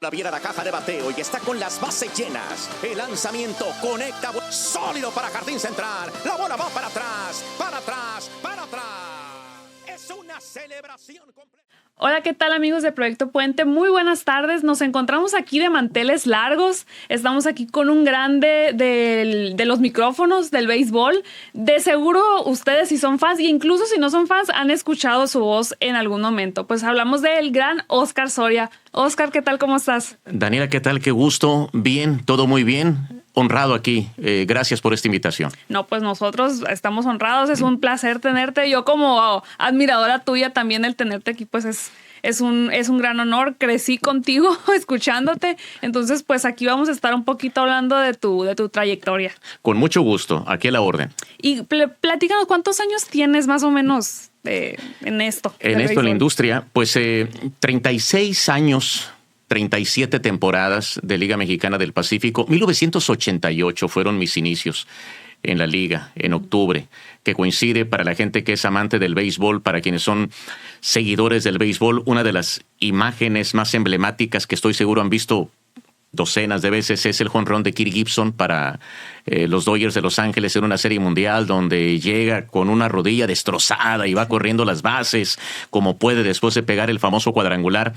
La viera la caja de bateo y está con las bases llenas. El lanzamiento conecta sólido para jardín central. La bola va para atrás, para atrás, para atrás. Es una celebración completa. Hola, ¿qué tal amigos de Proyecto Puente? Muy buenas tardes. Nos encontramos aquí de manteles largos. Estamos aquí con un grande de los micrófonos del béisbol. De seguro ustedes, si son fans, e incluso si no son fans, han escuchado su voz en algún momento. Pues hablamos del gran Óscar Soria. Óscar, ¿qué tal? ¿Cómo estás? Daniela, ¿qué tal? Qué gusto. Bien, todo muy bien. Honrado aquí. Gracias por esta invitación. No, pues nosotros estamos honrados. Es un placer tenerte. Yo como admiradora tuya también el tenerte aquí, pues es un gran honor. Crecí contigo escuchándote. Entonces, pues aquí vamos a estar un poquito hablando de tu trayectoria. Con mucho gusto. Aquí a la orden. Y platícanos, ¿cuántos años tienes más o menos en esto? En esto, en la industria, pues 36 años... 37 temporadas de Liga Mexicana del Pacífico. 1988 fueron mis inicios en la liga, en octubre, que coincide para la gente que es amante del béisbol, para quienes son seguidores del béisbol, una de las imágenes más emblemáticas que estoy seguro han visto docenas de veces es el jonrón de Kirk Gibson para los Dodgers de Los Ángeles en una serie mundial donde llega con una rodilla destrozada y va corriendo las bases como puede después de pegar el famoso cuadrangular.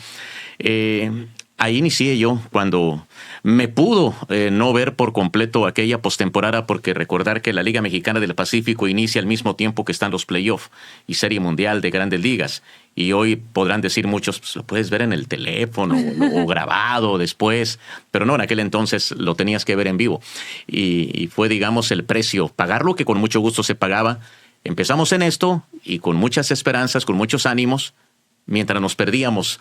Ahí inicié yo cuando me pudo no ver por completo aquella postemporada, porque recordar que la Liga Mexicana del Pacífico inicia al mismo tiempo que están los playoffs y Serie Mundial de Grandes Ligas. Y hoy podrán decir muchos, pues, lo puedes ver en el teléfono o grabado después, pero no, en aquel entonces lo tenías que ver en vivo. Y fue, digamos, el precio, pagar lo que con mucho gusto se pagaba. Empezamos en esto y con muchas esperanzas, con muchos ánimos, mientras nos perdíamos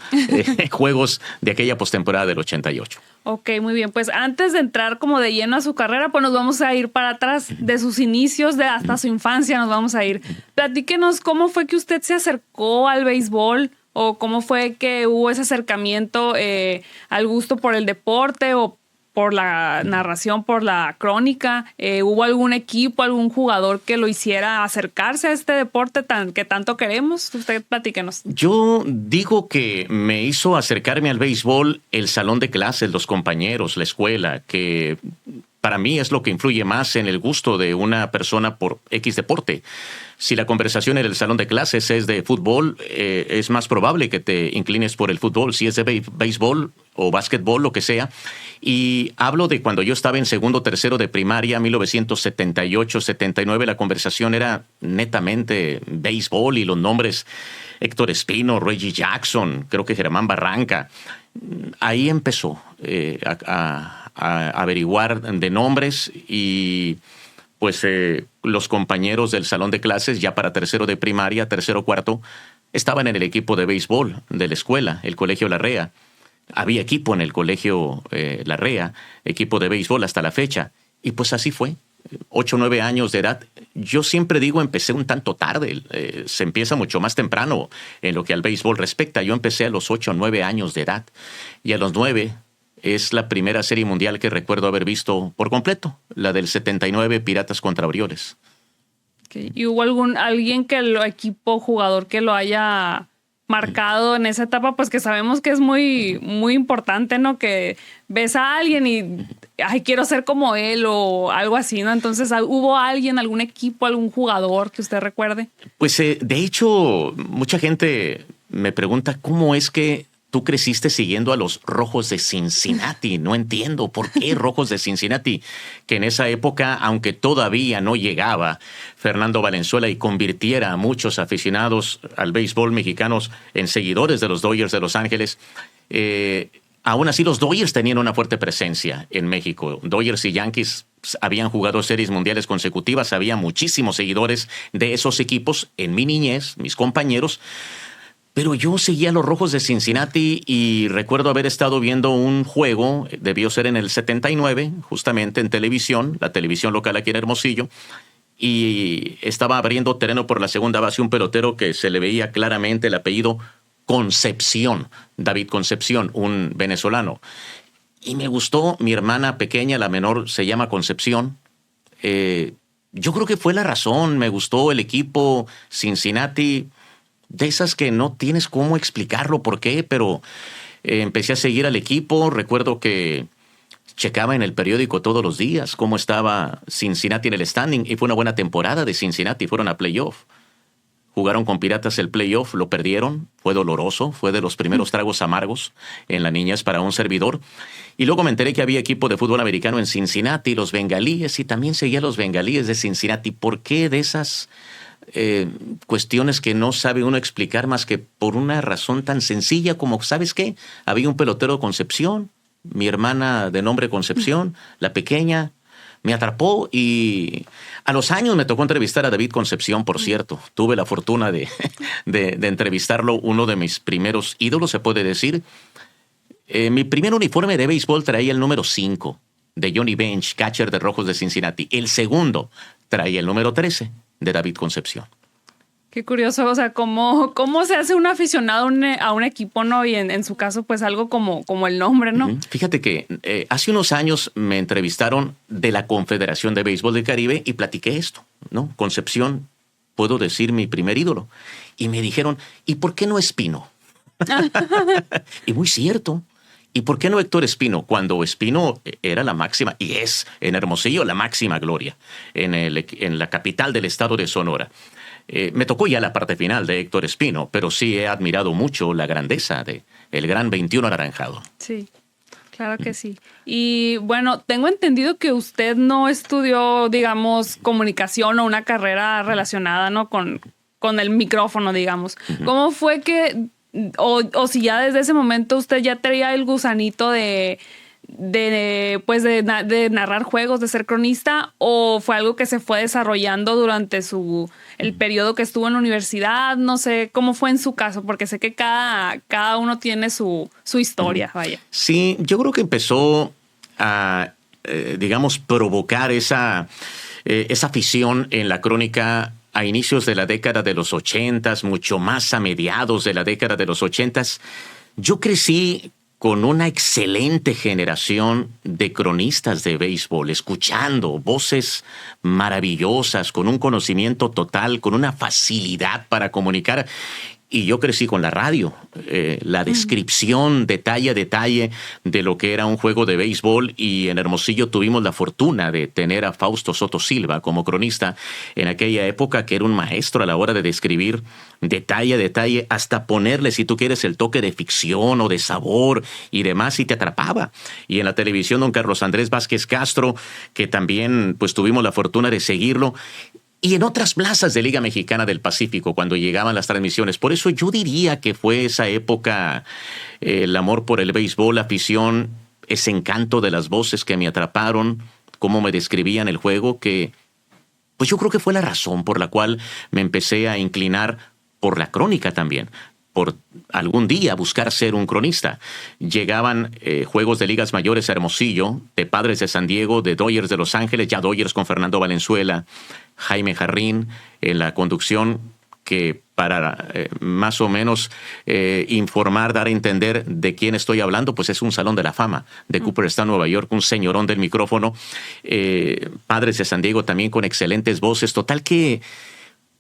juegos de aquella postemporada del 88. Ok, muy bien. Pues antes de entrar como de lleno a su carrera, pues nos vamos a ir para atrás de sus inicios, hasta su infancia nos vamos a ir. Platíquenos cómo fue que usted se acercó al béisbol o cómo fue que hubo ese acercamiento al gusto por el deporte o por la narración, por la crónica. ¿Hubo algún equipo, algún jugador que lo hiciera acercarse a este deporte que tanto queremos? Usted platíquenos. Yo digo que me hizo acercarme al béisbol el salón de clases, los compañeros, la escuela, que para mí es lo que influye más en el gusto de una persona por X deporte. Si la conversación en el salón de clases es de fútbol, es más probable que te inclines por el fútbol. Si es de béisbol o básquetbol, lo que sea. Y hablo de cuando yo estaba en segundo, tercero de primaria, 1978, 79, la conversación era netamente béisbol y los nombres Héctor Espino, Reggie Jackson, creo que Germán Barranca. Ahí empezó a averiguar de nombres y pues los compañeros del salón de clases, ya para tercero de primaria, tercero, cuarto, estaban en el equipo de béisbol de la escuela, el Colegio Larrea. Había equipo en el Colegio Larrea, equipo de béisbol hasta la fecha. Y pues así fue, 8 o 9 años de edad. Yo siempre digo, empecé un tanto tarde, se empieza mucho más temprano en lo que al béisbol respecta. Yo empecé a los 8 o 9 años de edad y a los 9 es la primera serie mundial que recuerdo haber visto por completo, la del 79, Piratas contra Orioles. Okay. ¿Y hubo alguien equipo, jugador que lo haya marcado en esa etapa? Pues que sabemos que es muy, muy importante, ¿no? Que ves a alguien y quiero ser como él o algo así, ¿no? Entonces, ¿hubo alguien, algún equipo, algún jugador que usted recuerde? Pues de hecho, mucha gente me pregunta cómo es que tú creciste siguiendo a los Rojos de Cincinnati. No entiendo por qué Rojos de Cincinnati, que en esa época, aunque todavía no llegaba Fernando Valenzuela y convirtiera a muchos aficionados al béisbol mexicanos en seguidores de los Dodgers de Los Ángeles, aún así los Dodgers tenían una fuerte presencia en México. Dodgers y Yankees habían jugado series mundiales consecutivas, había muchísimos seguidores de esos equipos en mi niñez, mis compañeros. Pero yo seguía a los Rojos de Cincinnati y recuerdo haber estado viendo un juego, debió ser en el 79, justamente en televisión, la televisión local aquí en Hermosillo, y estaba abriendo terreno por la segunda base un pelotero que se le veía claramente el apellido Concepción, David Concepción, un venezolano. Y me gustó, mi hermana pequeña, la menor, se llama Concepción. Yo creo que fue la razón, me gustó el equipo Cincinnati, de esas que no tienes cómo explicarlo por qué, pero empecé a seguir al equipo. Recuerdo que checaba en el periódico todos los días cómo estaba Cincinnati en el standing, y fue una buena temporada de Cincinnati. Fueron a playoff. Jugaron con Piratas el playoff, lo perdieron, fue doloroso, fue de los primeros tragos amargos en la niñez para un servidor. Y luego me enteré que había equipo de fútbol americano en Cincinnati, los Bengalíes, y también seguía a los Bengalíes de Cincinnati. ¿Por qué de esas cuestiones que no sabe uno explicar más que por una razón tan sencilla como, ¿sabes qué? Había un pelotero de Concepción, mi hermana de nombre Concepción, la pequeña, me atrapó, y a los años me tocó entrevistar a David Concepción, por cierto. Tuve la fortuna de entrevistarlo, uno de mis primeros ídolos, se puede decir. Mi primer uniforme de béisbol traía el número 5 de Johnny Bench, catcher de Rojos de Cincinnati. El segundo traía el número 13 de David Concepción. Qué curioso, o sea, cómo se hace un aficionado a un equipo, ¿no? Y en su caso, pues algo como el nombre, ¿no? Fíjate que hace unos años me entrevistaron de la Confederación de Béisbol del Caribe y platiqué esto, ¿no? Concepción, puedo decir, mi primer ídolo. Y me dijeron, ¿y por qué no Espino? Y muy cierto. ¿Y por qué no Héctor Espino? Cuando Espino era la máxima, y es en Hermosillo la máxima gloria, en la capital del estado de Sonora. Me tocó ya la parte final de Héctor Espino, pero sí he admirado mucho la grandeza de el gran 21 anaranjado. Sí, claro que sí. Y bueno, tengo entendido que usted no estudió, digamos, comunicación o una carrera relacionada, ¿no? con el micrófono, digamos. ¿Cómo fue que, o si ya desde ese momento usted ya traía el gusanito de narrar juegos, de ser cronista, o fue algo que se fue desarrollando durante el periodo que estuvo en la universidad? No sé cómo fue en su caso, porque sé que cada uno tiene su historia, vaya. Sí, yo creo que empezó a, digamos, provocar esa afición en la crónica a inicios de la década de los 80s, mucho más a mediados de la década de los 80s. Yo crecí con una excelente generación de cronistas de béisbol, escuchando voces maravillosas, con un conocimiento total, con una facilidad para comunicar. Y yo crecí con la radio, la descripción detalle a detalle de lo que era un juego de béisbol, y en Hermosillo tuvimos la fortuna de tener a Fausto Soto Silva como cronista en aquella época, que era un maestro a la hora de describir detalle a detalle, hasta ponerle, si tú quieres, el toque de ficción o de sabor y demás, y te atrapaba. Y en la televisión, don Carlos Andrés Vázquez Castro, que también pues tuvimos la fortuna de seguirlo. Y en otras plazas de Liga Mexicana del Pacífico, cuando llegaban las transmisiones. Por eso yo diría que fue esa época, el amor por el béisbol, la afición, ese encanto de las voces que me atraparon, cómo me describían el juego, que pues yo creo que fue la razón por la cual me empecé a inclinar por la crónica también, por algún día buscar ser un cronista. Llegaban juegos de ligas mayores a Hermosillo, de Padres de San Diego, de Dodgers de Los Ángeles, ya Dodgers con Fernando Valenzuela, Jaime Jarrín en la conducción, que para más o menos informar, dar a entender de quién estoy hablando, pues es un salón de la fama de Cooperstown, Nueva York, un señorón del micrófono. Padres de San Diego también con excelentes voces. Total que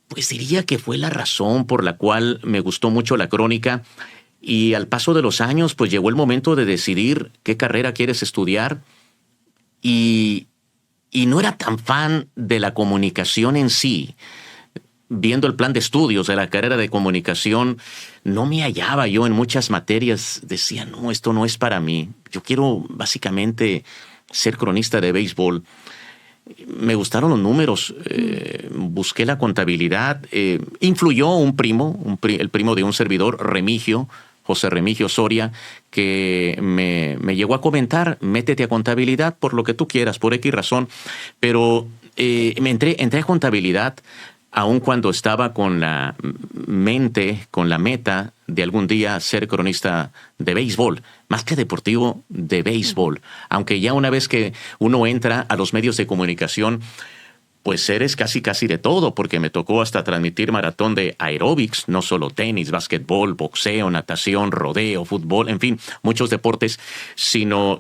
pues diría que fue la razón por la cual me gustó mucho la crónica. Y al paso de los años, pues llegó el momento de decidir qué carrera quieres estudiar. Y no era tan fan de la comunicación en sí. Viendo el plan de estudios de la carrera de comunicación, no me hallaba yo en muchas materias. Decía, no, esto no es para mí. Yo quiero básicamente ser cronista de béisbol. Me gustaron los números, busqué la contabilidad, influyó un primo, el primo de un servidor, Remigio, José Remigio Soria, que me llegó a comentar, métete a contabilidad por lo que tú quieras, por X razón, pero entré a contabilidad aun cuando estaba con la mente, con la meta de algún día ser cronista de béisbol, más que deportivo, de béisbol. Aunque ya una vez que uno entra a los medios de comunicación, pues eres casi de todo, porque me tocó hasta transmitir maratón de aeróbics, no solo tenis, básquetbol, boxeo, natación, rodeo, fútbol, en fin, muchos deportes, sino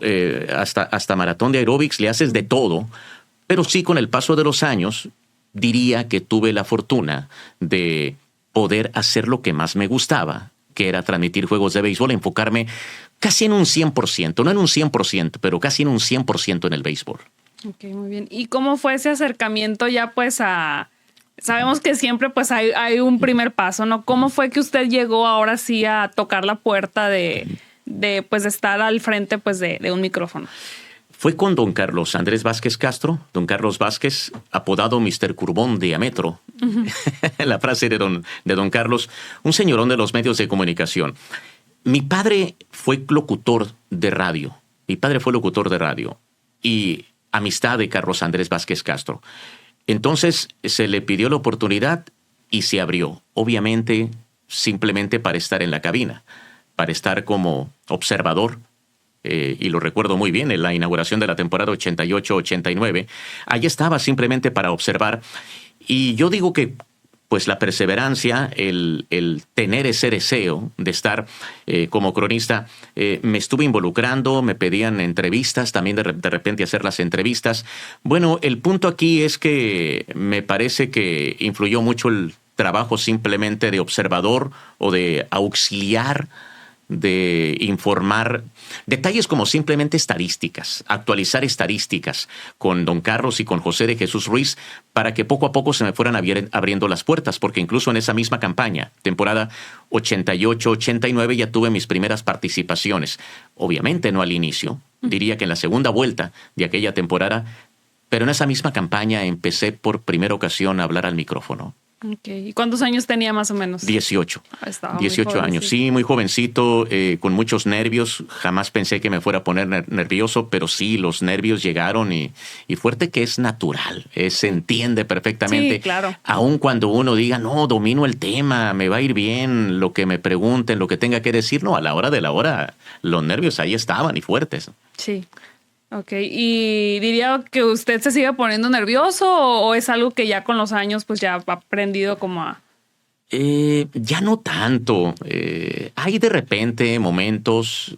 hasta maratón de aeróbics, le haces de todo. Pero sí, con el paso de los años, diría que tuve la fortuna de poder hacer lo que más me gustaba, que era transmitir juegos de béisbol, enfocarme casi en un 100%, no en un 100%, pero casi en un 100% en el béisbol. Ok, muy bien. ¿Y cómo fue ese acercamiento ya pues a... Sabemos que siempre pues hay un primer paso, ¿no? ¿Cómo fue que usted llegó ahora sí a tocar la puerta de pues de estar al frente pues de un micrófono? Fue con don Carlos Andrés Vázquez Castro, don Carlos Vázquez, apodado Mr. Curbón de Ametro. La frase de don Carlos, un señorón de los medios de comunicación. Mi padre fue locutor de radio. Y amistad de Carlos Andrés Vázquez Castro. Entonces se le pidió la oportunidad y se abrió. Obviamente, simplemente para estar en la cabina, para estar como observador. Y lo recuerdo muy bien, en la inauguración de la temporada 88-89. Allí estaba simplemente para observar. Y yo digo que pues la perseverancia, el tener ese deseo de estar como cronista, me estuve involucrando, me pedían entrevistas, también de repente hacer las entrevistas. Bueno, el punto aquí es que me parece que influyó mucho el trabajo simplemente de observador o de auxiliar, de informar detalles como simplemente estadísticas, actualizar estadísticas con don Carlos y con José de Jesús Ruiz para que poco a poco se me fueran abriendo las puertas, porque incluso en esa misma campaña, temporada 88-89, ya tuve mis primeras participaciones. Obviamente no al inicio, diría que en la segunda vuelta de aquella temporada, pero en esa misma campaña empecé por primera ocasión a hablar al micrófono. Okay. ¿Y cuántos años tenía más o menos? 18. Estaba 18 años. Sí, muy jovencito, con muchos nervios. Jamás pensé que me fuera a poner nervioso, pero sí, los nervios llegaron y fuerte que es natural. Se entiende perfectamente. Sí, claro. Aun cuando uno diga, no, domino el tema, me va a ir bien, lo que me pregunten, lo que tenga que decir. No, a la hora de la hora, los nervios ahí estaban y fuertes. Sí. Ok, ¿y diría que usted se sigue poniendo nervioso o es algo que ya con los años pues ya ha aprendido como a...? Ya no tanto. Hay de repente momentos...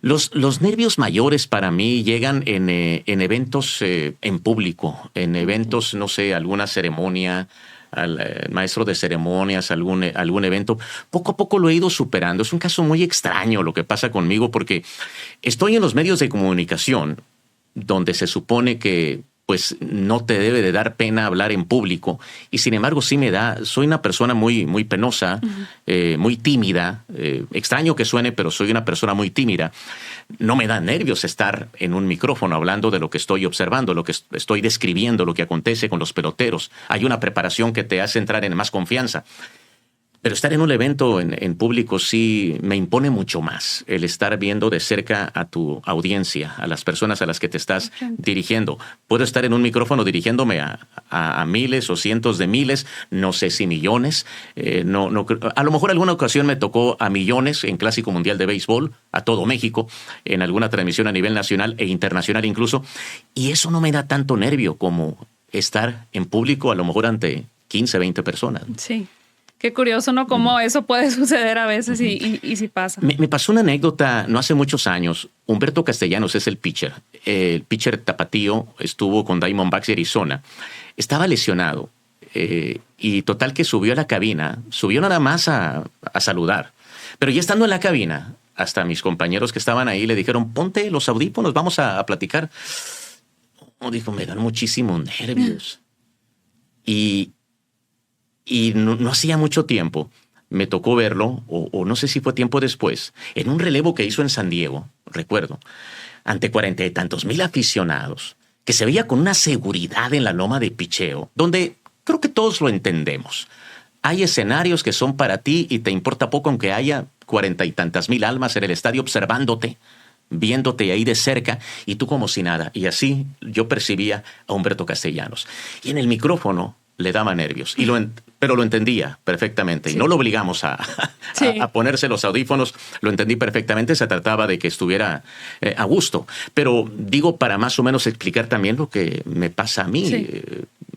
Los nervios mayores para mí llegan en eventos en público, en eventos, no sé, alguna ceremonia, al maestro de ceremonias, algún evento. Poco a poco lo he ido superando. Es un caso muy extraño lo que pasa conmigo porque estoy en los medios de comunicación donde se supone que pues no te debe de dar pena hablar en público y sin embargo sí me da. Soy una persona muy, muy penosa, muy tímida. Extraño que suene, pero soy una persona muy tímida. No me da nervios estar en un micrófono hablando de lo que estoy observando, lo que estoy describiendo, lo que acontece con los peloteros. Hay una preparación que te hace entrar en más confianza. Pero estar en un evento en público sí me impone mucho más. El estar viendo de cerca a tu audiencia, a las personas a las que te estás dirigiendo. Puedo estar en un micrófono dirigiéndome a miles o cientos de miles, no sé si millones. A lo mejor alguna ocasión me tocó a millones en Clásico Mundial de Béisbol, a todo México, en alguna transmisión a nivel nacional e internacional incluso. Y eso no me da tanto nervio como estar en público a lo mejor ante 15, 20 personas. Sí. Qué curioso, ¿no? Cómo eso puede suceder a veces y sí pasa. Me pasó una anécdota no hace muchos años. Humberto Castellanos es el pitcher. El pitcher tapatío estuvo con Diamondbacks de Arizona. Estaba lesionado y total que subió a la cabina. Subió nada más a saludar. Pero ya estando en la cabina, hasta mis compañeros que estaban ahí le dijeron, ponte los audífonos, vamos a platicar. Dijo, me dan muchísimos nervios. Y no hacía mucho tiempo, me tocó verlo, o no sé si fue tiempo después, en un relevo que hizo en San Diego, recuerdo, ante 40 y tantos mil aficionados, que se veía con una seguridad en la loma de picheo, donde creo que todos lo entendemos. Hay escenarios que son para ti y te importa poco aunque haya 40 y tantas mil almas en el estadio observándote, viéndote ahí de cerca y tú como si nada. Y así yo percibía a Humberto Castellanos. Y en el micrófono le daba nervios, pero lo entendía perfectamente. Sí. Y no lo obligamos a ponerse los audífonos, lo entendí perfectamente, se trataba de que estuviera a gusto. Pero digo, para más o menos explicar también lo que me pasa a mí, sí.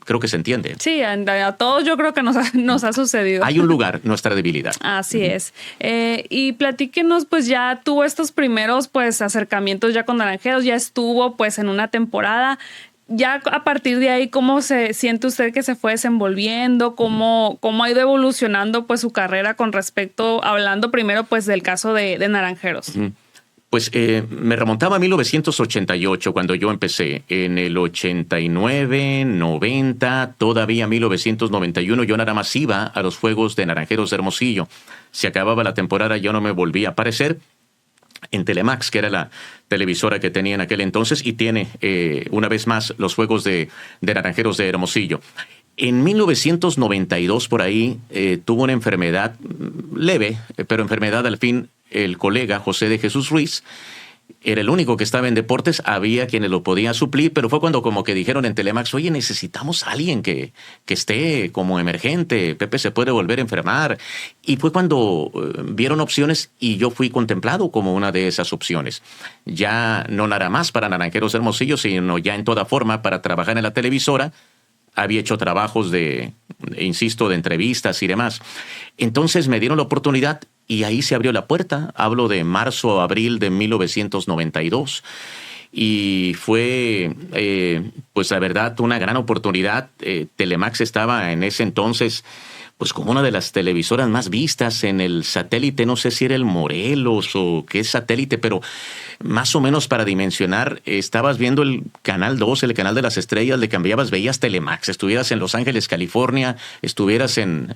Creo que se entiende. Sí, a todos yo creo que nos ha sucedido. Hay un lugar, nuestra debilidad. Así es. Y platíquenos, pues ya tuvo estos primeros pues acercamientos ya con Naranjeros, ya estuvo pues en una temporada. ya a partir de ahí, ¿cómo se siente usted que se fue desenvolviendo? ¿Cómo ha ido evolucionando pues su carrera con respecto, hablando primero pues del caso de Naranjeros? Pues me remontaba a 1988 cuando yo empecé. En el 89, 90, todavía 1991 yo nada más iba a los Juegos de Naranjeros de Hermosillo. Se acababa la temporada, yo no me volví a aparecer en Telemax, que era la televisora que tenía en aquel entonces y tiene una vez más los Juegos de Naranjeros de Hermosillo. En 1992 por ahí tuvo una enfermedad leve, pero enfermedad al fin. El colega José de Jesús Ruiz era el único que estaba en deportes, había quienes lo podían suplir, pero fue cuando como que dijeron en Telemax, oye, necesitamos a alguien que esté como emergente, Pepe se puede volver a enfermar. Y fue cuando vieron opciones y yo fui contemplado como una de esas opciones. Ya no nada más para Naranjeros Hermosillo, sino ya en toda forma para trabajar en la televisora. Había hecho trabajos insisto, de entrevistas y demás. Entonces me dieron la oportunidad y ahí se abrió la puerta. Hablo de marzo, abril de 1992. Y fue, pues la verdad, una gran oportunidad. Telemax estaba en ese entonces pues como una de las televisoras más vistas en el satélite, no sé si era el Morelos o qué satélite, pero más o menos para dimensionar, estabas viendo el Canal 2, el Canal de las Estrellas, le cambiabas, veías Telemax, estuvieras en Los Ángeles, California, estuvieras en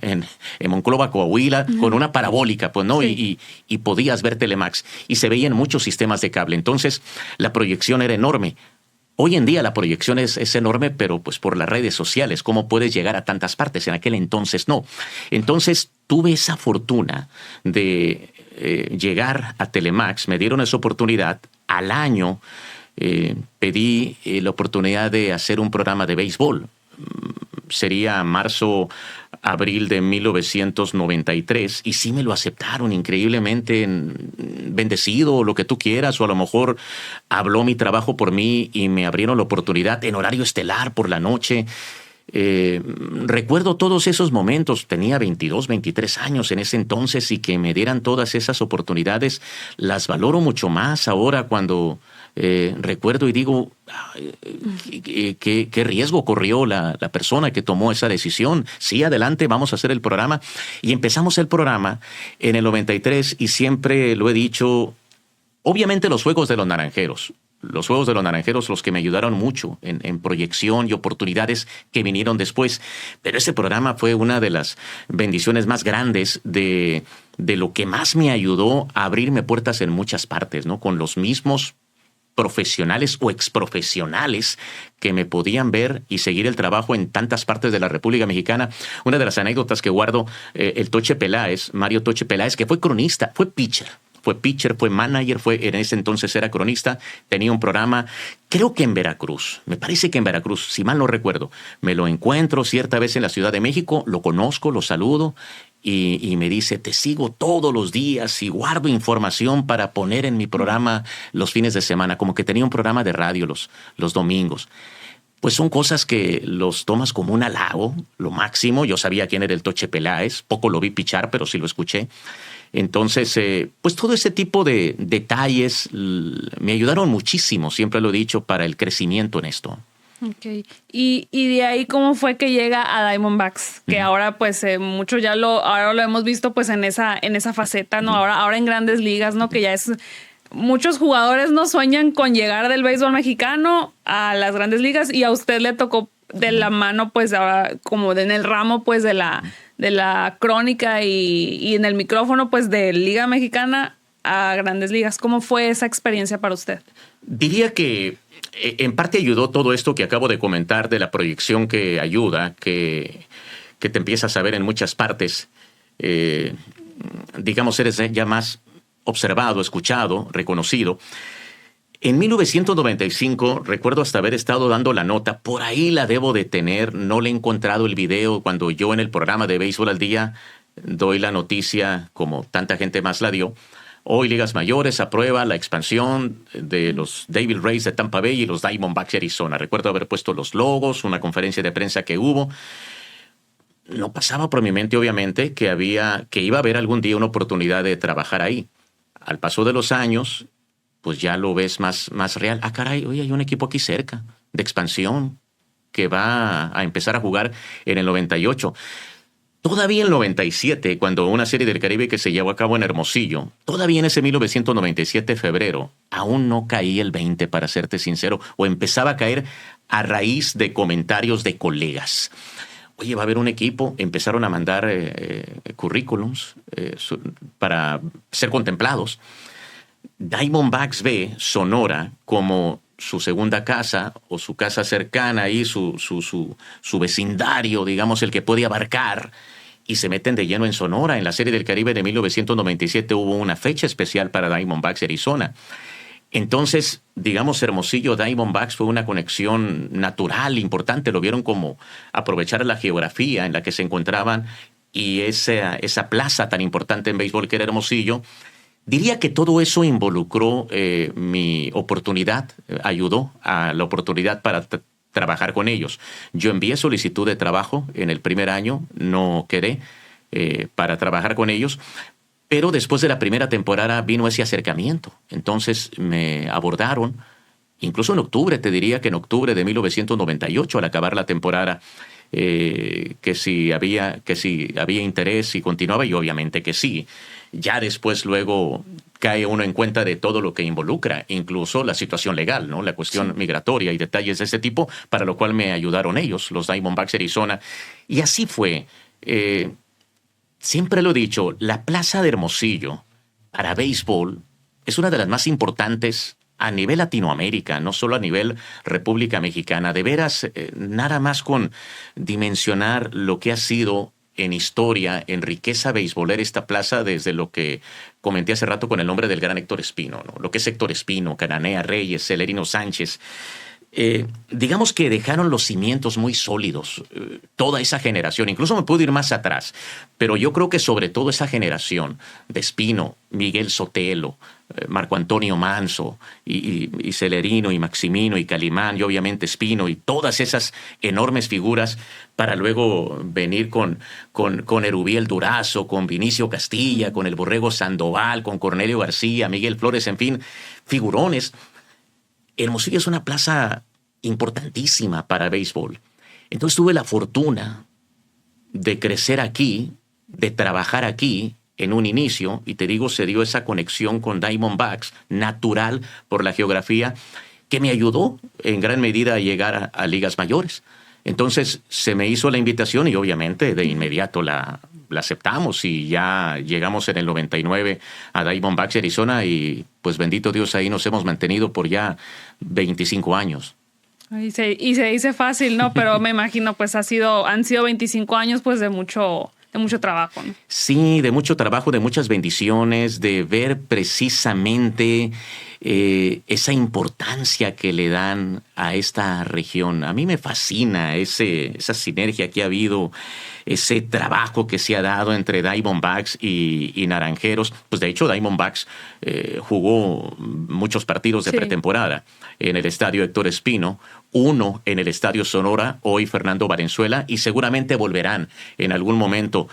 Monclova, Coahuila, con una parabólica, pues, ¿no? Sí. Y podías ver Telemax, y se veían muchos sistemas de cable, entonces la proyección era enorme. Hoy en día la proyección es enorme, pero pues por las redes sociales, ¿cómo puedes llegar a tantas partes? En aquel entonces no. Entonces tuve esa fortuna de llegar a Telemax, me dieron esa oportunidad. Al año pedí la oportunidad de hacer un programa de béisbol. Sería marzo, abril de 1993, y sí me lo aceptaron increíblemente, bendecido, o lo que tú quieras, o a lo mejor habló mi trabajo por mí y me abrieron la oportunidad en horario estelar por la noche. Recuerdo todos esos momentos, tenía 22, 23 años en ese entonces, y que me dieran todas esas oportunidades, las valoro mucho más ahora cuando recuerdo y digo, ¿qué riesgo corrió la persona que tomó esa decisión? Sí, adelante, vamos a hacer el programa. Y empezamos el programa en el 93 y siempre lo he dicho, obviamente los Juegos de los Naranjeros. Los Juegos de los Naranjeros, los que me ayudaron mucho en proyección y oportunidades que vinieron después. Pero ese programa fue una de las bendiciones más grandes de lo que más me ayudó a abrirme puertas en muchas partes, ¿no? Con los mismos profesionales o exprofesionales que me podían ver y seguir el trabajo en tantas partes de la República Mexicana. Una de las anécdotas que guardo, el Toche Peláez, Mario Toche Peláez, que fue cronista, fue pitcher, fue manager, en ese entonces era cronista, tenía un programa, creo que en Veracruz, me parece que en Veracruz, si mal no recuerdo, me lo encuentro cierta vez en la Ciudad de México, lo conozco, lo saludo, y me dice, te sigo todos los días y guardo información para poner en mi programa los fines de semana, como que tenía un programa de radio los domingos. Pues son cosas que los tomas como un halago, lo máximo. Yo sabía quién era el Toche Peláez, poco lo vi pichar, pero sí lo escuché. Entonces, pues todo ese tipo de detalles me ayudaron muchísimo, siempre lo he dicho, para el crecimiento en esto. Okay. Y de ahí, ¿cómo fue que llega a Diamondbacks? Que ahora, pues, mucho ahora lo hemos visto, pues, en esa faceta, ¿no? Ahora en Grandes Ligas, ¿no? Que ya es... Muchos jugadores no sueñan con llegar del béisbol mexicano a las Grandes Ligas, y a usted le tocó de la mano, pues, ahora como en el ramo, pues, de la crónica y en el micrófono, pues, de Liga Mexicana a Grandes Ligas. ¿Cómo fue esa experiencia para usted? Diría que en parte ayudó todo esto que acabo de comentar de la proyección, que ayuda, que te empiezas a ver en muchas partes. Digamos, eres ya más observado, escuchado, reconocido. En 1995, recuerdo hasta haber estado dando la nota, por ahí la debo de tener, no le he encontrado el video, cuando yo en el programa de Béisbol al Día doy la noticia, como tanta gente más la dio. Hoy Ligas Mayores aprueba la expansión de los Devil Rays de Tampa Bay y los Diamondbacks de Arizona. Recuerdo haber puesto los logos, una conferencia de prensa que hubo. No pasaba por mi mente, obviamente, que iba a haber algún día una oportunidad de trabajar ahí. Al paso de los años, pues ya lo ves más real. Ah, caray, oye, hay un equipo aquí cerca, de expansión, que va a empezar a jugar en el 98. Todavía en el 97, cuando una serie del Caribe que se llevó a cabo en Hermosillo, todavía en ese 1997, febrero, aún no caía el 20, para serte sincero, o empezaba a caer a raíz de comentarios de colegas. Oye, va a haber un equipo, empezaron a mandar currículums para ser contemplados. Diamondbacks ve Sonora como su segunda casa o su casa cercana, ahí su vecindario, digamos, el que puede abarcar, y se meten de lleno en Sonora. En la Serie del Caribe de 1997 hubo una fecha especial para Diamondbacks Arizona. Entonces, digamos, Hermosillo Diamondbacks fue una conexión natural, importante. Lo vieron como aprovechar la geografía en la que se encontraban y esa plaza tan importante en béisbol que era Hermosillo. Diría que todo eso involucró mi oportunidad, ayudó a la oportunidad para trabajar con ellos. Yo envié solicitud de trabajo en el primer año, no quedé para trabajar con ellos, pero después de la primera temporada vino ese acercamiento. Entonces me abordaron, incluso en octubre, te diría que en octubre de 1998, al acabar la temporada, que si había interés y continuaba, y obviamente que sí. Ya después luego cae uno en cuenta de todo lo que involucra, incluso la situación legal, ¿no? La cuestión migratoria y detalles de ese tipo, para lo cual me ayudaron ellos, los Diamondbacks Arizona. Y así fue. Siempre lo he dicho, la Plaza de Hermosillo para béisbol es una de las más importantes a nivel Latinoamérica, no solo a nivel República Mexicana. De veras, nada más con dimensionar lo que ha sido en historia, en riqueza beisbolera esta plaza, desde lo que comenté hace rato con el nombre del gran Héctor Espino, ¿no? Lo que es Héctor Espino, Cananea Reyes, Celerino Sánchez. Digamos que dejaron los cimientos muy sólidos, toda esa generación. Incluso me puedo ir más atrás, pero yo creo que sobre todo esa generación de Espino, Miguel Sotelo, Marco Antonio Manso y Celerino y Maximino y Calimán y obviamente Espino y todas esas enormes figuras, para luego venir con Erubiel Durazo, con Vinicio Castilla, con el Borrego Sandoval, con Cornelio García, Miguel Flores, en fin, figurones. Hermosillo es una plaza importantísima para béisbol. Entonces tuve la fortuna de crecer aquí, de trabajar aquí en un inicio, y te digo, se dio esa conexión con Diamondbacks natural por la geografía, que me ayudó en gran medida a llegar a ligas mayores. Entonces se me hizo la invitación y obviamente de inmediato la aceptamos, y ya llegamos en el 99 a Diamondbacks Arizona, y pues bendito Dios, ahí nos hemos mantenido por ya 25 años. Y se dice fácil, ¿no? Pero me imagino pues han sido 25 años pues de mucho trabajo, ¿no? Sí, de mucho trabajo, de muchas bendiciones, de ver precisamente esa importancia que le dan a esta región. A mí me fascina esa sinergia que ha habido, ese trabajo que se ha dado entre Diamondbacks y Naranjeros. Pues de hecho Diamondbacks jugó muchos partidos de pretemporada en el estadio Héctor Espino, uno en el estadio Sonora, hoy Fernando Valenzuela, y seguramente volverán en algún momento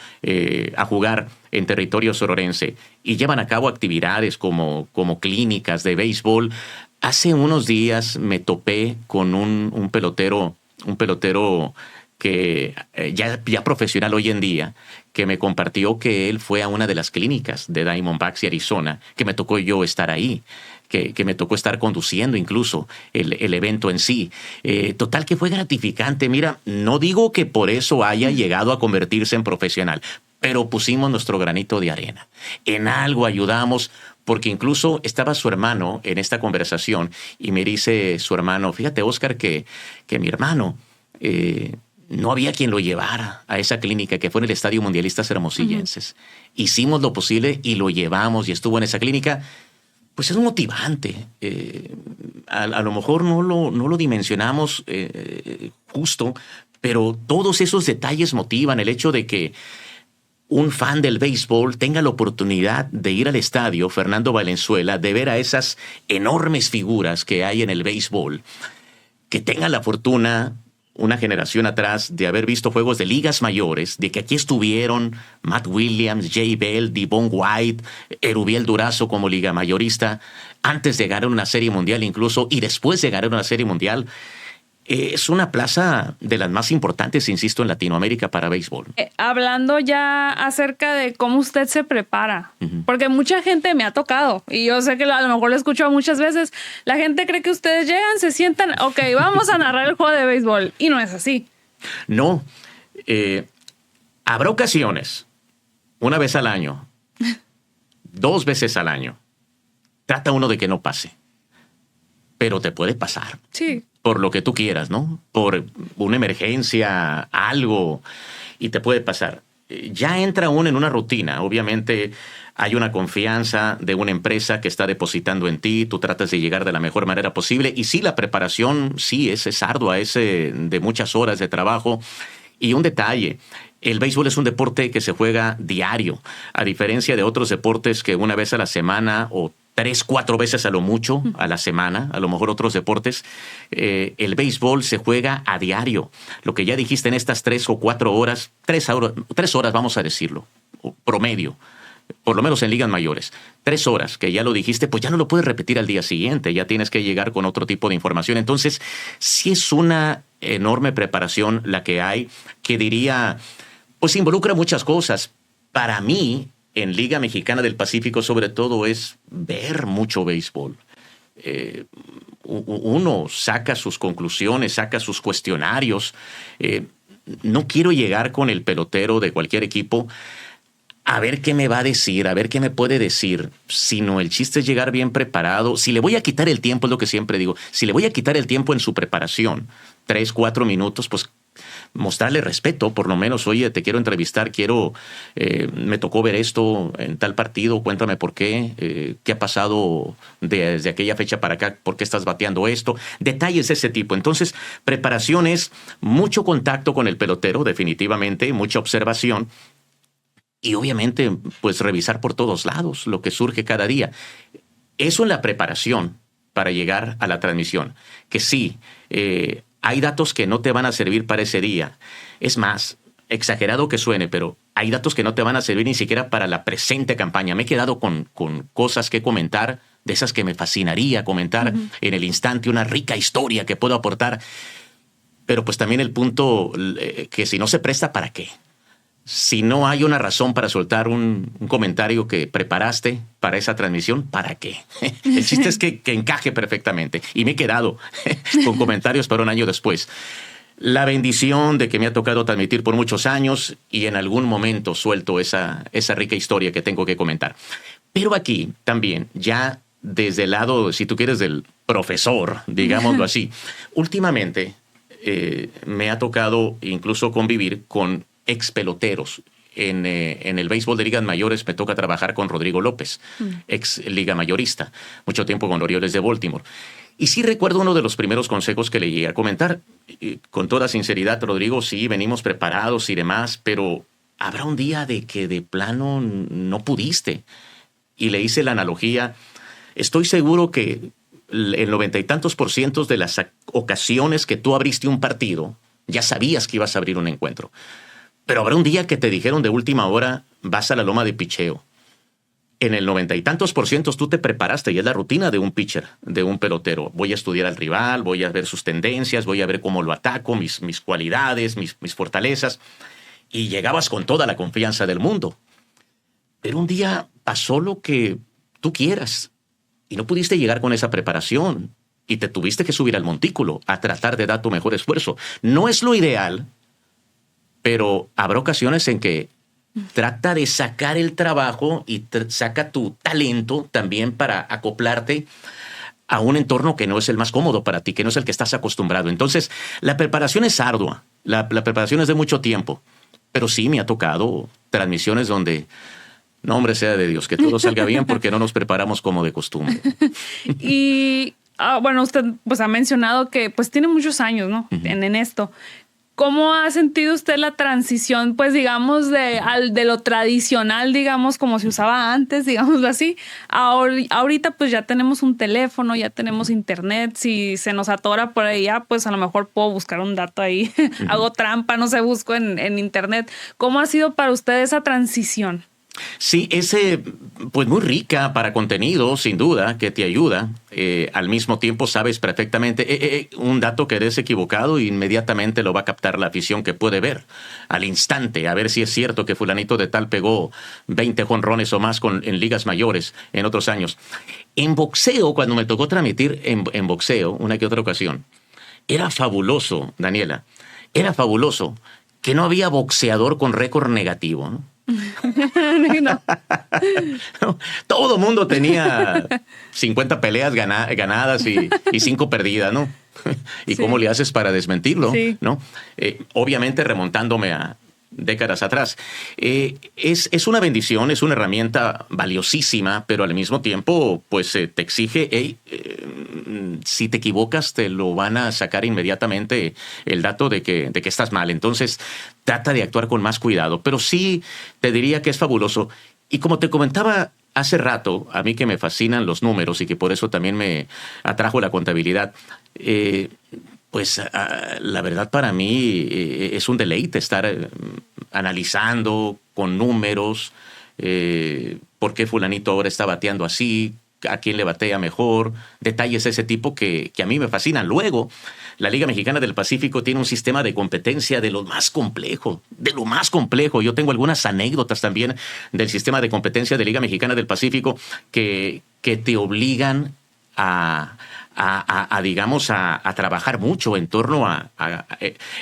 a jugar en territorio sonorense, y llevan a cabo actividades como clínicas de béisbol. Hace unos días me topé con un pelotero que ya profesional hoy en día, que me compartió que él fue a una de las clínicas de Diamondbacks y Arizona, que me tocó yo estar ahí, que me tocó estar conduciendo incluso el evento en sí. Total que fue gratificante. Mira, no digo que por eso haya llegado a convertirse en profesional, pero pusimos nuestro granito de arena. En algo ayudamos, porque incluso estaba su hermano en esta conversación y me dice su hermano, fíjate, Oscar, que mi hermano no había quien lo llevara a esa clínica que fue en el Estadio Mundialistas Hermosillenses. Hicimos lo posible y lo llevamos, y estuvo en esa clínica. Pues es motivante. A lo mejor no lo dimensionamos justo, pero todos esos detalles motivan. El hecho de que un fan del béisbol tenga la oportunidad de ir al estadio Fernando Valenzuela, de ver a esas enormes figuras que hay en el béisbol, que tenga la fortuna una generación atrás de haber visto juegos de ligas mayores, de que aquí estuvieron Matt Williams, Jay Bell, Devon White, Erubiel Durazo como liga mayorista, antes de ganar una serie mundial incluso, y después de ganar una serie mundial. Es una plaza de las más importantes, insisto, en Latinoamérica para béisbol. Hablando ya acerca de cómo usted se prepara, porque mucha gente me ha tocado, y yo sé que a lo mejor lo he escuchado muchas veces, la gente cree que ustedes llegan, se sientan, ok, vamos a narrar el juego de béisbol, y no es así. No. Habrá ocasiones, una vez al año, 2 veces al año, trata uno de que no pase, pero te puede pasar. Sí. Por lo que tú quieras, ¿no? Por una emergencia, algo, y te puede pasar. Ya entra uno en una rutina. Obviamente hay una confianza de una empresa que está depositando en ti. Tú tratas de llegar de la mejor manera posible. Y sí, la preparación, sí, es ardua, es de muchas horas de trabajo. Y un detalle, el béisbol es un deporte que se juega diario, a diferencia de otros deportes que una vez a la semana o 3, 4 veces a lo mucho a la semana, a lo mejor otros deportes, el béisbol se juega a diario. Lo que ya dijiste en estas 3 o 4 horas, 3 horas vamos a decirlo, promedio, por lo menos en ligas mayores. 3 horas, que ya lo dijiste, pues ya no lo puedes repetir al día siguiente, ya tienes que llegar con otro tipo de información. Entonces, sí es una enorme preparación la que hay, que diría, pues involucra muchas cosas. Para mí, en Liga Mexicana del Pacífico, sobre todo, es ver mucho béisbol. Uno saca sus conclusiones, saca sus cuestionarios. No quiero llegar con el pelotero de cualquier equipo a ver qué me va a decir, a ver qué me puede decir, sino el chiste es llegar bien preparado. Si le voy a quitar el tiempo, es lo que siempre digo, si le voy a quitar el tiempo en su preparación, 3, 4 minutos, pues mostrarle respeto, por lo menos, oye, te quiero entrevistar, me tocó ver esto en tal partido, cuéntame por qué ha pasado desde aquella fecha para acá, por qué estás bateando esto, detalles de ese tipo. Entonces, preparación es mucho contacto con el pelotero, definitivamente, mucha observación, y obviamente, pues revisar por todos lados lo que surge cada día. Eso en la preparación para llegar a la transmisión, que sí, hay datos que no te van a servir para ese día. Es más, exagerado que suene, pero hay datos que no te van a servir ni siquiera para la presente campaña. Me he quedado con cosas que comentar, de esas que me fascinaría comentar en el instante, una rica historia que puedo aportar. Pero pues también el punto que si no se presta, ¿para qué? Si no hay una razón para soltar un comentario que preparaste para esa transmisión, ¿para qué? El chiste es que encaje perfectamente. Y me he quedado con comentarios para un año después. La bendición de que me ha tocado transmitir por muchos años y en algún momento suelto esa rica historia que tengo que comentar. Pero aquí también, ya desde el lado, si tú quieres, del profesor, digámoslo así, últimamente me ha tocado incluso convivir con ex peloteros. En el béisbol de ligas mayores me toca trabajar con Rodrigo López, ex liga mayorista, mucho tiempo con los Orioles de Baltimore. Y sí recuerdo uno de los primeros consejos que le llegué a comentar. Con toda sinceridad, Rodrigo, sí, venimos preparados y demás, pero habrá un día de que de plano no pudiste. Y le hice la analogía, estoy seguro que el 90 y tantos % de las ocasiones que tú abriste un partido, ya sabías que ibas a abrir un encuentro. Pero habrá un día que te dijeron de última hora, vas a la loma de picheo. En el 90 y tantos % tú te preparaste y es la rutina de un pitcher, de un pelotero. Voy a estudiar al rival, voy a ver sus tendencias, voy a ver cómo lo ataco, mis cualidades, mis fortalezas. Y llegabas con toda la confianza del mundo. Pero un día pasó lo que tú quieras y no pudiste llegar con esa preparación y te tuviste que subir al montículo a tratar de dar tu mejor esfuerzo. No es lo ideal, pero habrá ocasiones en que trata de sacar el trabajo y saca tu talento también para acoplarte a un entorno que no es el más cómodo para ti, que no es el que estás acostumbrado. Entonces, la preparación es ardua, la preparación es de mucho tiempo, pero sí me ha tocado transmisiones donde, no, hombre, sea de Dios, que todo salga bien porque no nos preparamos como de costumbre. Y, bueno, usted pues ha mencionado que pues tiene muchos años, ¿no? En esto. ¿Cómo ha sentido usted la transición, pues digamos, de lo tradicional, digamos, como se usaba antes, digámoslo así? Ahorita pues ya tenemos un teléfono, ya tenemos internet. Si se nos atora por ahí, pues a lo mejor puedo buscar un dato ahí. Hago trampa, no sé, busco en internet. ¿Cómo ha sido para usted esa transición? Sí, pues muy rica para contenido, sin duda, que te ayuda. Al mismo tiempo sabes perfectamente un dato que eres equivocado, inmediatamente lo va a captar la afición que puede ver al instante, a ver si es cierto que fulanito de tal pegó 20 jonrones o más en ligas mayores en otros años. En boxeo, cuando me tocó transmitir en boxeo, una que otra ocasión, era fabuloso, Daniela, era fabuloso que no había boxeador con récord negativo, ¿no? No. No, todo el mundo tenía 50 peleas ganadas y 5 perdidas, ¿no? ¿Y Sí. cómo le haces para desmentirlo? Sí. ¿No? Obviamente remontándome a décadas atrás. Es una bendición, es una herramienta valiosísima, pero al mismo tiempo pues te exige, si te equivocas te lo van a sacar inmediatamente el dato de que estás mal. Entonces trata de actuar con más cuidado, pero sí te diría que es fabuloso. Y como te comentaba hace rato, a mí que me fascinan los números y que por eso también me atrajo la contabilidad, pues la verdad para mí es un deleite estar analizando con números por qué fulanito ahora está bateando así, a quién le batea mejor, detalles de ese tipo que a mí me fascinan. Luego, la Liga Mexicana del Pacífico tiene un sistema de competencia de lo más complejo, de lo más complejo. Yo tengo algunas anécdotas también del sistema de competencia de Liga Mexicana del Pacífico que te obligan digamos, a trabajar mucho en torno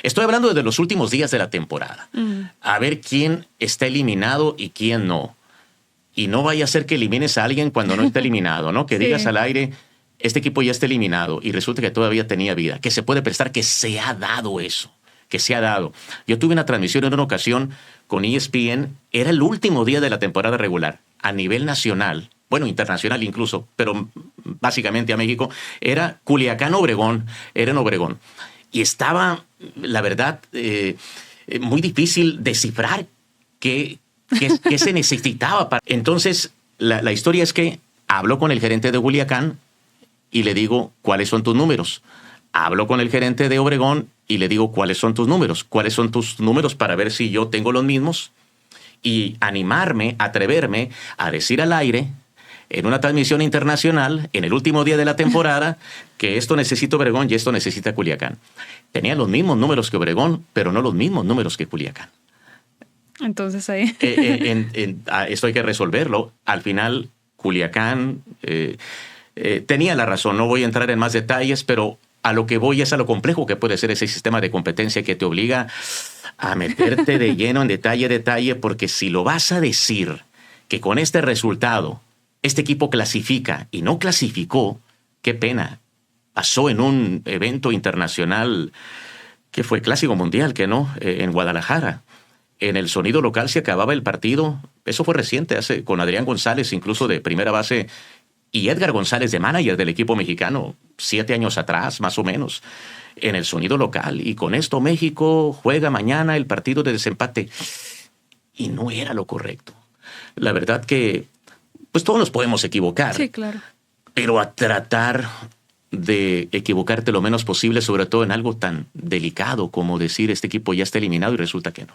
estoy hablando de los últimos días de la temporada. A ver quién está eliminado y quién no. Y no vaya a ser que elimines a alguien cuando no está eliminado, ¿no? Que Sí. digas al aire, este equipo ya está eliminado y resulta que todavía tenía vida. Que se puede prestar que se ha dado eso, que se ha dado. Yo tuve una transmisión en una ocasión con ESPN, era el último día de la temporada regular, a nivel nacional, bueno, internacional incluso, pero básicamente a México, era Culiacán-Obregón, era en Obregón. Y estaba, la verdad, muy difícil descifrar qué se necesitaba. Entonces, la historia es que hablo con el gerente de Culiacán y le digo, ¿cuáles son tus números? Hablo con el gerente de Obregón y le digo, ¿cuáles son tus números? ¿Cuáles son tus números para ver si yo tengo los mismos? Y animarme, atreverme a decir al aire, en una transmisión internacional, en el último día de la temporada, que esto necesita Obregón y esto necesita Culiacán. Tenía los mismos números que Obregón, pero no los mismos números que Culiacán. Entonces ahí. Esto hay que resolverlo. Al final, Culiacán tenía la razón. No voy a entrar en más detalles, pero a lo que voy es a lo complejo que puede ser ese sistema de competencia que te obliga a meterte de lleno en detalle, porque si lo vas a decir que con este resultado este equipo clasifica y no clasificó, qué pena. Pasó en un evento internacional que fue Clásico Mundial, que no, en Guadalajara. En el sonido local se acababa el partido. Eso fue reciente, con Adrián González, incluso de primera base, y Edgar González de manager del equipo mexicano, 7 años atrás, más o menos, en el sonido local. Y con esto México juega mañana el partido de desempate. Y no era lo correcto. La verdad que, pues todos nos podemos equivocar. Sí, claro. Pero a tratar de equivocarte lo menos posible, sobre todo en algo tan delicado como decir este equipo ya está eliminado y resulta que no.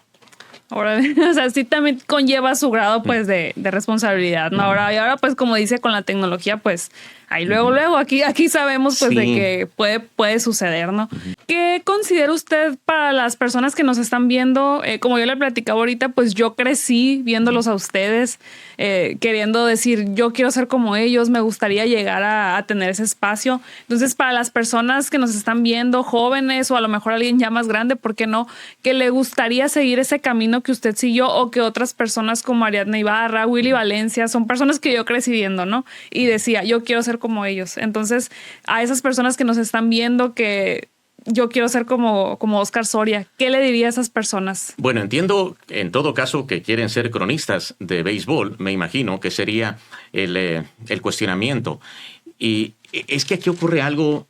Ahora, o sea, sí también conlleva su grado, pues, de responsabilidad, ¿no? Ahora, pues, como dice, con la tecnología, pues, ahí luego, aquí sabemos, pues, Sí. de que puede suceder, ¿no? ¿Qué considera usted para las personas que nos están viendo? Como yo le platicaba ahorita, pues, yo crecí viéndolos a ustedes, queriendo decir, yo quiero ser como ellos, me gustaría llegar a tener ese espacio. Entonces, para las personas que nos están viendo, jóvenes o a lo mejor alguien ya más grande, ¿por qué no? Que le gustaría seguir ese camino que usted siguió o que otras personas como Ariadna Ibarra, Willy Valencia, son personas que yo crecí viendo, ¿no? Y decía, yo quiero ser como ellos. Entonces, a esas personas que nos están viendo que yo quiero ser como Oscar Soria, ¿qué le diría a esas personas? Bueno, entiendo en todo caso que quieren ser cronistas de béisbol, me imagino que sería el cuestionamiento. Y es que aquí ocurre algo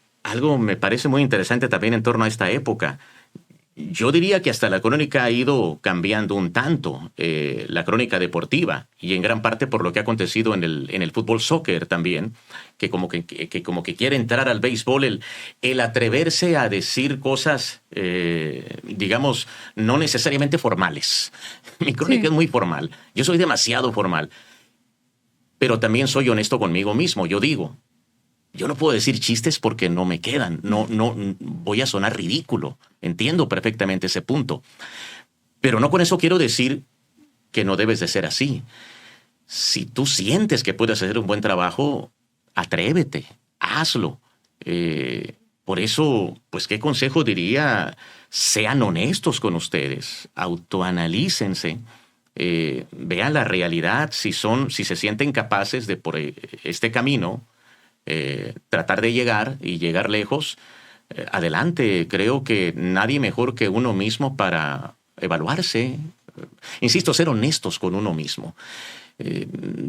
me parece muy interesante también en torno a esta época. Yo diría que hasta la crónica ha ido cambiando un tanto, la crónica deportiva, y en gran parte por lo que ha acontecido en el fútbol soccer también, que como que quiere entrar al béisbol, el atreverse a decir cosas, digamos, no necesariamente formales. Mi crónica es muy formal, yo soy demasiado formal, pero también soy honesto conmigo mismo. Yo digo, yo no puedo decir chistes porque no me quedan. No, voy a sonar ridículo. Entiendo perfectamente ese punto. Pero no con eso quiero decir que no debes de ser así. Si tú sientes que puedes hacer un buen trabajo, atrévete, hazlo. Por eso, pues, ¿qué consejo diría? Sean honestos con ustedes, autoanalícense, vean la realidad, si se sienten capaces de por este camino, tratar de llegar y llegar lejos, adelante. Creo que nadie mejor que uno mismo para evaluarse. Insisto, ser honestos con uno mismo.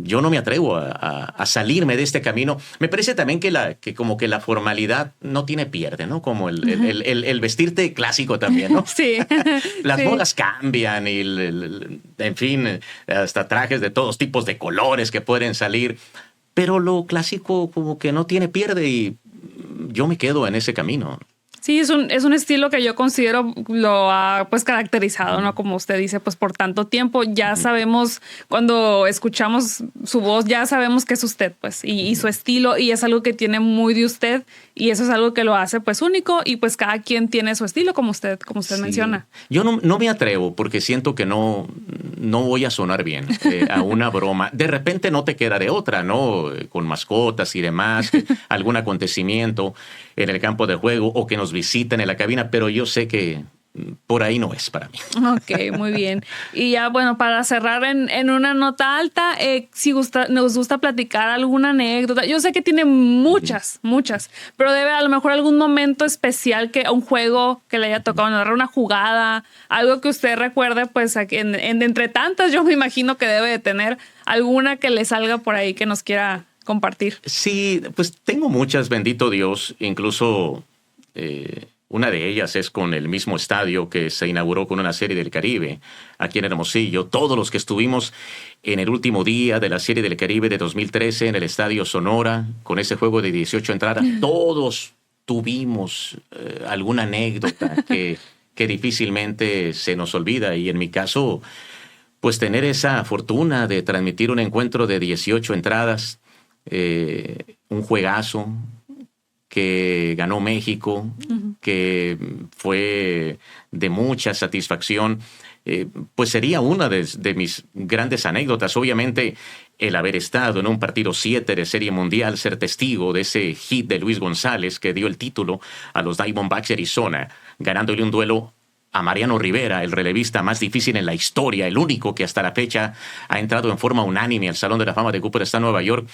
Yo no me atrevo a salirme de este camino. Me parece también que como que la formalidad no tiene pierde, ¿no? Como el vestirte clásico también, ¿no? Sí. Las sí. modas cambian y, en fin, hasta trajes de todos tipos de colores que pueden salir. Pero lo clásico como que no tiene pierde y yo me quedo en ese camino. Sí, es un estilo que yo considero lo ha pues caracterizado, ¿no? Como usted dice, pues por tanto tiempo ya sabemos, cuando escuchamos su voz, ya sabemos que es usted, pues, y su estilo, y es algo que tiene muy de usted, y eso es algo que lo hace pues único, y pues cada quien tiene su estilo, como usted Sí. menciona. Yo no me atrevo porque siento que no voy a sonar bien a una broma. De repente no te queda de otra, ¿no? Con mascotas y demás, algún acontecimiento en el campo de juego o que nos visiten en la cabina, pero yo sé que por ahí no es para mí. Ok, muy bien. Y ya, bueno, para cerrar en una nota alta, si nos gusta platicar alguna anécdota. Yo sé que tiene muchas, pero debe a lo mejor algún momento especial, un juego que le haya tocado narrar, una jugada, algo que usted recuerde, pues entre tantas, yo me imagino que debe de tener alguna que le salga por ahí que nos quiera compartir. Sí, pues tengo muchas, bendito Dios, incluso una de ellas es con el mismo estadio que se inauguró con una Serie del Caribe aquí en Hermosillo. Todos los que estuvimos en el último día de la Serie del Caribe de 2013 en el Estadio Sonora, con ese juego de 18 entradas, todos tuvimos alguna anécdota que difícilmente se nos olvida. Y en mi caso, pues tener esa fortuna de transmitir un encuentro de 18 entradas, un juegazo que ganó México, que fue de mucha satisfacción, pues sería una de mis grandes anécdotas. Obviamente, el haber estado en un partido 7 de Serie Mundial, ser testigo de ese hit de Luis González que dio el título a los Diamondbacks de Arizona, ganándole un duelo a Mariano Rivera, el relevista más difícil en la historia, el único que hasta la fecha ha entrado en forma unánime al Salón de la Fama de Cooperstown, Nueva York.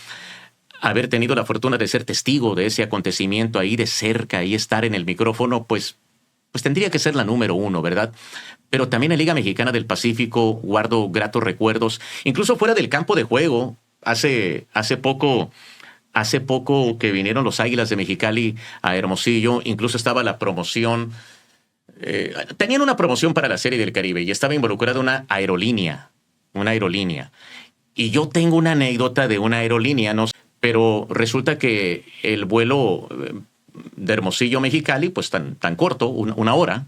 Haber tenido la fortuna de ser testigo de ese acontecimiento ahí de cerca y estar en el micrófono, pues tendría que ser la número uno, ¿verdad? Pero también en Liga Mexicana del Pacífico guardo gratos recuerdos, incluso fuera del campo de juego. Hace poco que vinieron los Águilas de Mexicali a Hermosillo, incluso estaba la promoción, tenían una promoción para la Serie del Caribe y estaba involucrada una aerolínea. Y yo tengo una anécdota de una aerolínea, no sé, pero resulta que el vuelo de Hermosillo a Mexicali, pues tan corto, una hora,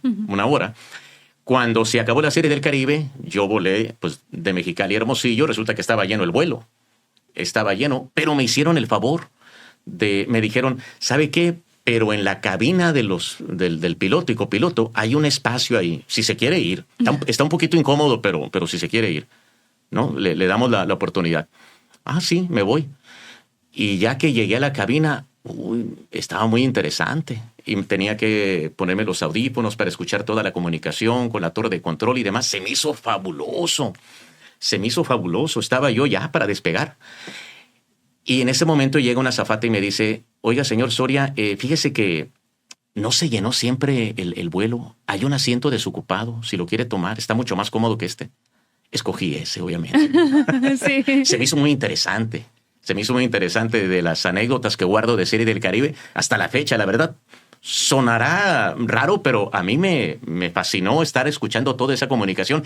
cuando se acabó la Serie del Caribe, yo volé pues de Mexicali a Hermosillo, resulta que estaba lleno el vuelo, pero me hicieron el favor me dijeron, ¿sabe qué? Pero en la cabina del piloto y copiloto hay un espacio ahí, si se quiere ir. Está un poquito incómodo, pero si se quiere ir, ¿no? Le damos la oportunidad. Ah, sí, me voy. Y ya que llegué a la cabina, estaba muy interesante. Y tenía que ponerme los audífonos para escuchar toda la comunicación con la torre de control y demás. Se me hizo fabuloso. Estaba yo ya para despegar. Y en ese momento llega una azafata y me dice, oiga, señor Soria, fíjese que no se llenó siempre el vuelo. Hay un asiento desocupado. Si lo quiere tomar, está mucho más cómodo que este. Escogí ese, obviamente. Sí. Se me hizo muy interesante de las anécdotas que guardo de Serie del Caribe hasta la fecha, la verdad. Sonará raro, pero a mí me fascinó estar escuchando toda esa comunicación.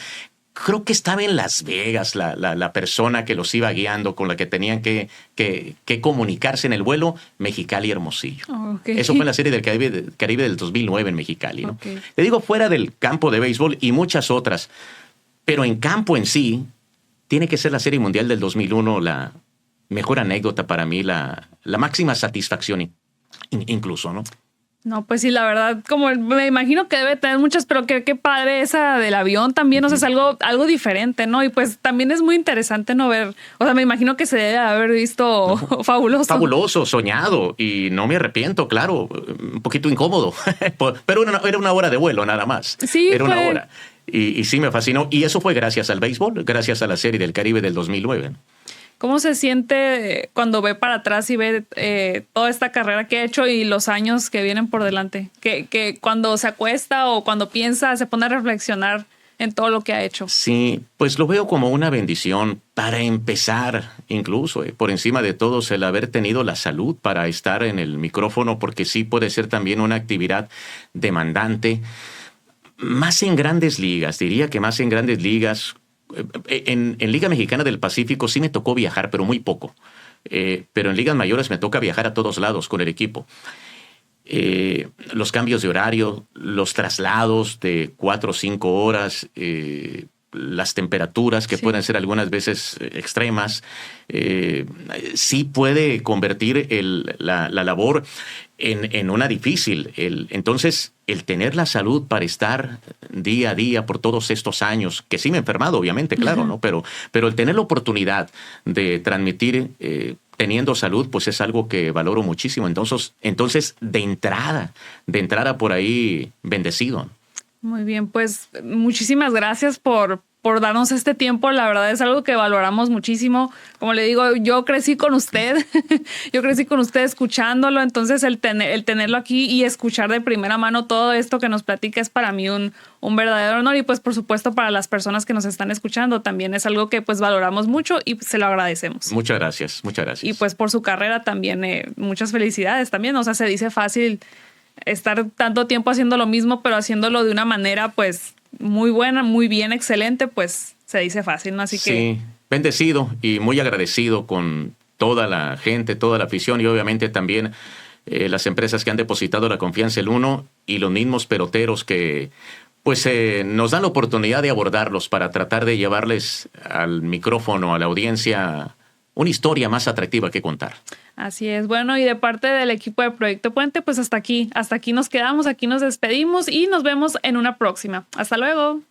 Creo que estaba en Las Vegas la persona que los iba guiando, con la que tenían que comunicarse en el vuelo, Mexicali-Hermosillo. Okay. Eso fue en la serie del Caribe del 2009 en Mexicali, ¿no? Okay. Te digo, fuera del campo de béisbol y muchas otras, pero en campo en sí, tiene que ser la Serie Mundial del 2001 la mejor anécdota para mí, la máxima satisfacción incluso, ¿no? No, pues sí, la verdad, como me imagino que debe tener muchas, pero qué padre esa del avión también, o sea, es algo diferente, ¿no? Y pues también es muy interesante no ver, o sea, me imagino que se debe haber visto fabuloso. Fabuloso, soñado, y no me arrepiento, claro, un poquito incómodo, pero era una hora de vuelo nada más. Sí, era una hora. Y sí me fascinó, y eso fue gracias al béisbol, gracias a la Serie del Caribe del 2009. ¿Cómo se siente cuando ve para atrás y ve toda esta carrera que ha hecho y los años que vienen por delante? Que cuando se acuesta o cuando piensa, se pone a reflexionar en todo lo que ha hecho. Sí, pues lo veo como una bendición para empezar, incluso por encima de todo, el haber tenido la salud para estar en el micrófono, porque sí puede ser también una actividad demandante. Más en grandes ligas, diría que más en grandes ligas. En Liga Mexicana del Pacífico sí me tocó viajar, pero muy poco. Pero en ligas mayores me toca viajar a todos lados con el equipo. Los cambios de horario, los traslados de 4 o 5 horas, las temperaturas que pueden ser algunas veces extremas, sí puede convertir la labor en una difícil. Entonces, el tener la salud para estar día a día por todos estos años, que sí me he enfermado, obviamente, claro, ¿no? Pero el tener la oportunidad de transmitir teniendo salud, pues es algo que valoro muchísimo. Entonces de entrada por ahí, bendecido. Muy bien, pues muchísimas gracias por darnos este tiempo. La verdad es algo que valoramos muchísimo. Como le digo, yo crecí con usted, escuchándolo, entonces el tenerlo aquí y escuchar de primera mano todo esto que nos platica es para mí un verdadero honor, y pues por supuesto para las personas que nos están escuchando también es algo que pues valoramos mucho y se lo agradecemos. Muchas gracias. Y pues por su carrera también, muchas felicidades también. O sea, se dice fácil estar tanto tiempo haciendo lo mismo, pero haciéndolo de una manera pues muy buena, muy bien, excelente, pues se dice fácil, ¿no? Así que... Sí, bendecido y muy agradecido con toda la gente, toda la afición y obviamente también las empresas que han depositado la confianza en uno y los mismos peloteros que pues nos dan la oportunidad de abordarlos para tratar de llevarles al micrófono, a la audiencia, una historia más atractiva que contar. Así es. Bueno, y de parte del equipo de Proyecto Puente, pues hasta aquí nos quedamos, aquí nos despedimos y nos vemos en una próxima. Hasta luego.